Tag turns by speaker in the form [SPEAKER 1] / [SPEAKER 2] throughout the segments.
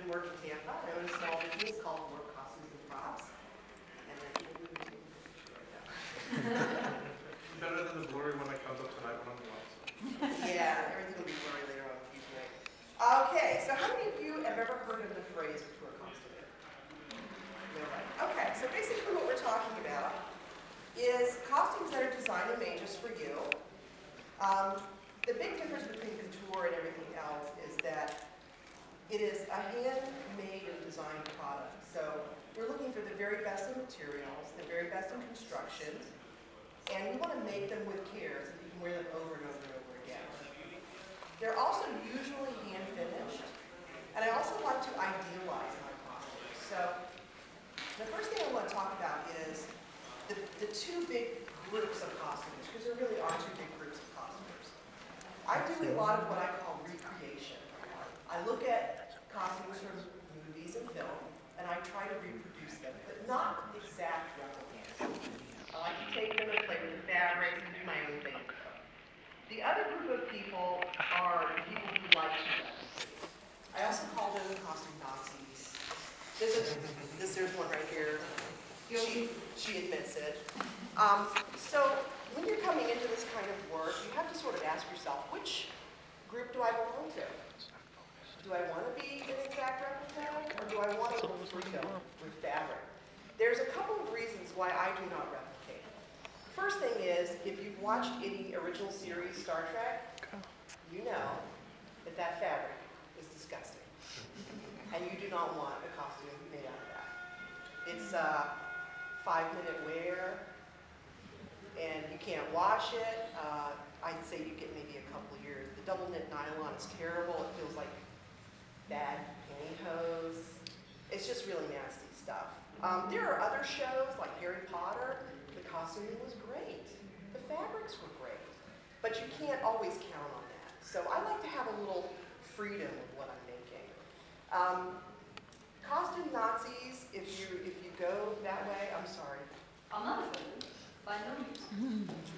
[SPEAKER 1] doing work in Tampa. I own a small business called Work Costumes and Props. And then
[SPEAKER 2] better than the blurry one that comes up tonight when I'm gone.
[SPEAKER 1] yeah, everything will be blurry later on Tuesday. Okay, so how many of you have ever heard of the phrase couture costume? Okay, so basically what we're talking about is costumes that are designed and made just for you. The big difference between couture and everything else is that it is a handmade and designed product. So we're looking for the very best in materials, the very best in construction, and we want to make them with care so that you can wear them over and over and over again. They're also usually hand finished, and I also like to idealize my costumes. So the first thing I want to talk about is the two big groups of costumers, because there really are two big groups of costumers. I do a lot of what I call recreation. I look at costumes from movies and film, and I try to reproduce them, but not exact replicas. I like to take them and play with the fabrics and do my own thing. The other group of people are the people who like to replicate. I also call them costume Nazis. There's one right here. She admits it. So when you're coming into this kind of work, you have to sort of ask yourself, which group do I belong to? Do I want to be an exact replica, or do I want a little freedom with fabric? There's a couple of reasons why I do not replicate. First thing is, if you've watched any original series Star Trek, you know that fabric is disgusting. And you do not want a costume made out of that. It's 5-minute wear, and you can't wash it. I'd say you get maybe a couple years. The double knit nylon is terrible. It feels like bad pantyhose. It's just really nasty stuff. There are other shows like Harry Potter. The costuming was great. The fabrics were great. But you can't always count on that. So I like to have a little freedom with what I'm making. Costume Nazis, if you go that way, I'm sorry.
[SPEAKER 3] I'm not offended, by no means.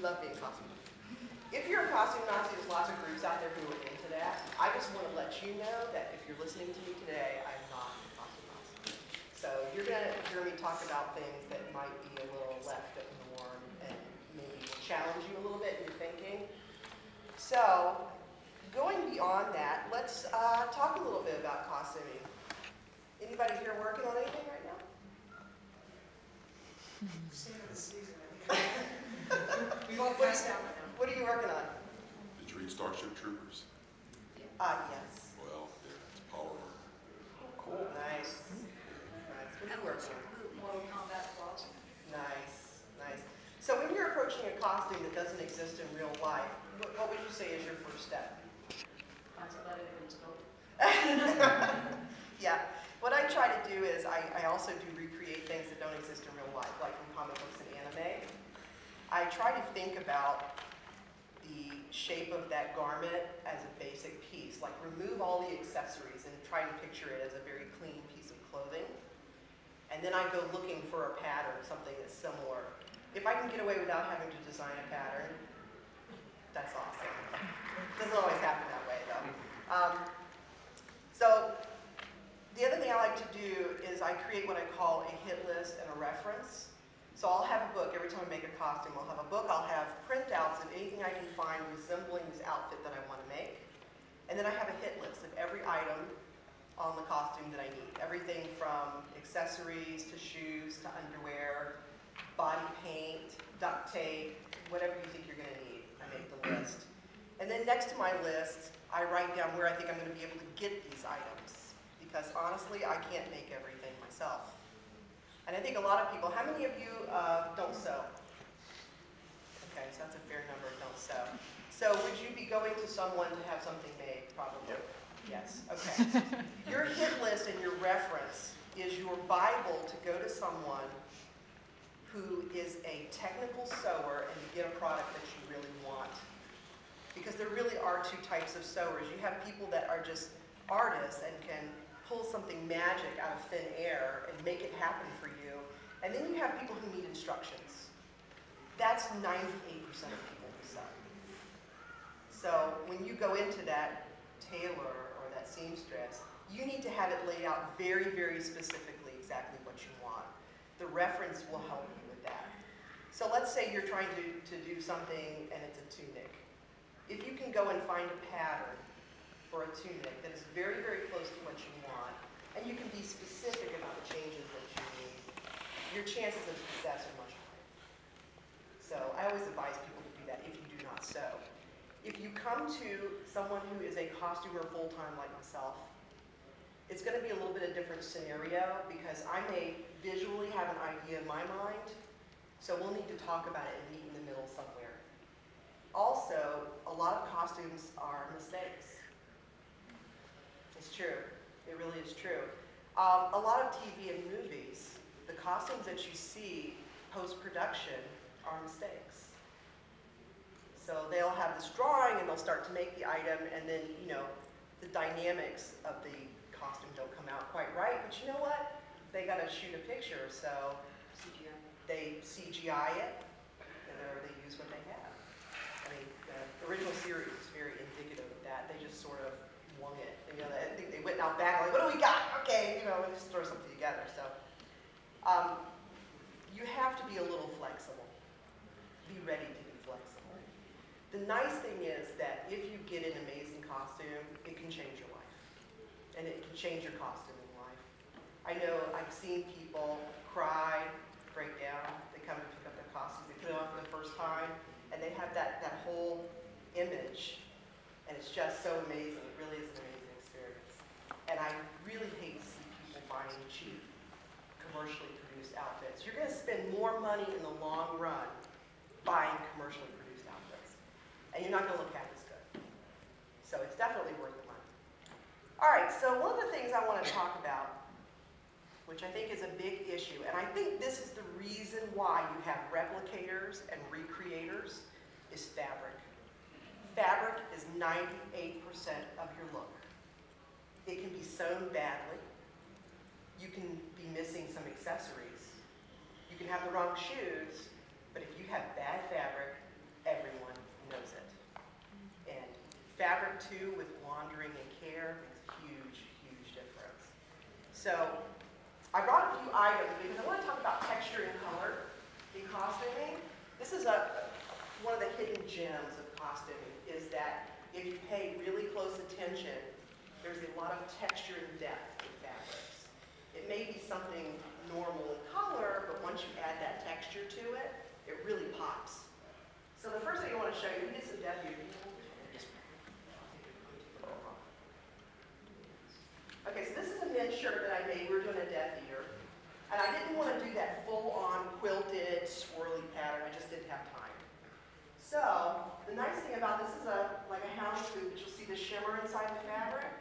[SPEAKER 1] Love being costume. If you're a costume Nazi, there's lots of groups out there who are into that. I just want to let you know that if you're listening to me today, I'm not a costume Nazi. So you're going to hear me talk about things that might be a little left of the norm and maybe challenge you a little bit in your thinking. So going beyond that, let's talk a little bit about costuming. Anybody here working on anything right now? What are you working on?
[SPEAKER 4] Did you read Starship Troopers?
[SPEAKER 1] Yes.
[SPEAKER 4] Well, yeah, it's power armor.
[SPEAKER 1] Oh, cool. Nice. Nice. What are you working on?
[SPEAKER 3] Mortal Kombat Frost.
[SPEAKER 1] Nice. Nice. So when you're approaching a costume that doesn't exist in real life, what would you say is your first step?
[SPEAKER 3] Find somebody that can scope.
[SPEAKER 1] Yeah. What I try to do is I also do recreate things that don't exist in real life, like from comic books and anime. I try to think about the shape of that garment as a basic piece, like remove all the accessories and try to picture it as a very clean piece of clothing. And then I go looking for a pattern, something that's similar. If I can get away without having to design a pattern, that's awesome. Doesn't always happen that way though. So the other thing I like to do is I create what I call a hit list and a reference. So I'll have a book every time I make a costume. I'll have a book, I'll have printouts of anything I can find resembling this outfit that I want to make. And then I have a hit list of every item on the costume that I need. Everything from accessories to shoes to underwear, body paint, duct tape, whatever you think you're going to need. I make the list. And then next to my list, I write down where I think I'm going to be able to get these items. Because honestly, I can't make everything myself. And I think a lot of people, how many of you don't sew? Okay, so that's a fair number don't sew. So would you be going to someone to have something made, probably? Yes, okay. Your hit list and your reference is your Bible to go to someone who is a technical sewer and to get a product that you really want. Because there really are two types of sewers. You have people that are just artists and can pull something magic out of thin air and make it happen for you. And then you have people who need instructions. That's 98% of people who sew. So when you go into that tailor or that seamstress, you need to have it laid out very, very specifically exactly what you want. The reference will help you with that. So let's say you're trying to do something and it's a tunic. If you can go and find a pattern for a tunic that is very, very close to what you want, and you can be specific about the changes that you need, your chances of success are much higher. So I always advise people to do that if you do not sew. If you come to someone who is a costumer full-time like myself, it's going to be a little bit of a different scenario because I may visually have an idea in my mind, so we'll need to talk about it and meet in the middle somewhere. Also, a lot of costumes are mistakes. It's true. It really is true. A lot of TV and movies, the costumes that you see post-production are mistakes. So they'll have this drawing and they'll start to make the item, and then, you know, the dynamics of the costume don't come out quite right. But you know what? They got to shoot a picture, so
[SPEAKER 3] CGI.
[SPEAKER 1] they CGI it, or they use what they have. I mean, the original series is very indicative of that. They just sort of wung it. You know, I think they went out back like, what do we got? Okay, you know, and just throw something together. So you have to be a little flexible. Be ready to be flexible. The nice thing is that if you get an amazing costume, it can change your life. And it can change your costuming life. I know I've seen people cry, break down. They come to pick up their costumes. They put it on for the first time, and they have that whole image. And it's just so amazing. It really is an amazing experience. And I really hate to see people buying cheap, commercially produced outfits. You're going to spend more money in the long run buying commercially produced outfits. And you're not going to look half as good. So it's definitely worth the money. All right, so one of the things I want to talk about, which I think is a big issue, and I think this is the reason why you have replicators and recreators, is fabric. Fabric is 98% of your look. It can be sewn badly. You can be missing some accessories. You can have the wrong shoes, but if you have bad fabric, everyone knows it. And fabric, too, with laundering and care makes a huge, huge difference. So I brought a few items because I want to talk about texture and color in costuming. This is one of the hidden gems of costuming, is that if you pay really close attention, there's a lot of texture and depth in fabrics. It may be something normal in color, but once you add that texture to it, it really pops. So the first thing I want to show you, we did some depth here. Okay, so this is a men's shirt that I made. We're doing a Death Eater. And I didn't want to do that full-on quilted, swirly pattern. I just didn't have time. So the nice thing about this is like a houndstooth, but you'll see the shimmer inside the fabric.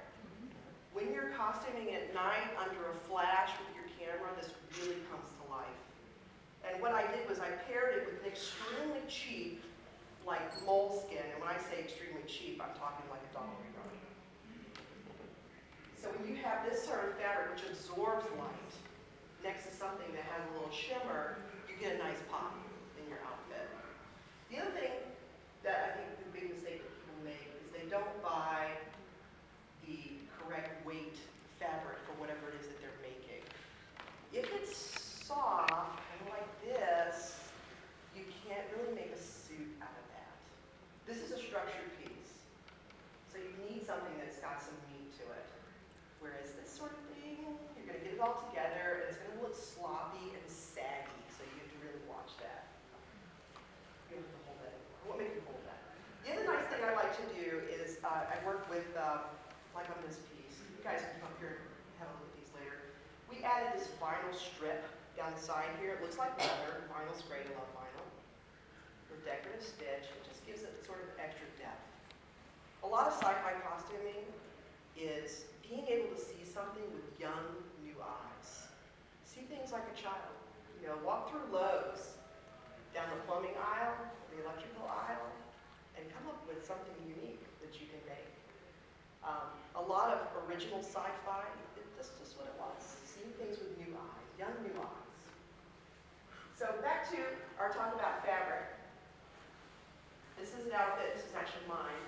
[SPEAKER 1] When you're costuming at night under a flash with your camera, this really comes to life. And what I did was I paired it with an extremely cheap, like moleskin. And when I say extremely cheap, I'm talking like $1 a yard. So when you have this sort of fabric which absorbs light next to something that has a little shimmer, you get a nice pop in your outfit. The other thing that I think the big mistake that people make is they don't buy the correct weight fabric for whatever it is that they're making. If it's soft and like this, you can't really make a suit out of that. This is a structured piece, so you need something that's got some meat to it. Whereas this sort of thing, you're going to get it all together, and it's going to look sloppy and saggy, so you have to really watch that. You don't have to hold that anymore. I won't make you hold that. The other nice thing I like to do is I work with, like on this piece, you guys can come here and have a look at these later. We added this vinyl strip down the side here. It looks like leather. Vinyl's great. I love vinyl. The decorative stitch, it just gives it sort of extra depth. A lot of sci-fi costuming is being able to see something with young, new eyes. See things like a child. You know, walk through Lowe's, down the plumbing aisle, the electrical aisle, and come up with something unique that you can make. A lot of original sci-fi, that's just what it was. Seeing things with new eyes, young new eyes. So back to our talk about fabric. This is an outfit, this is actually mine.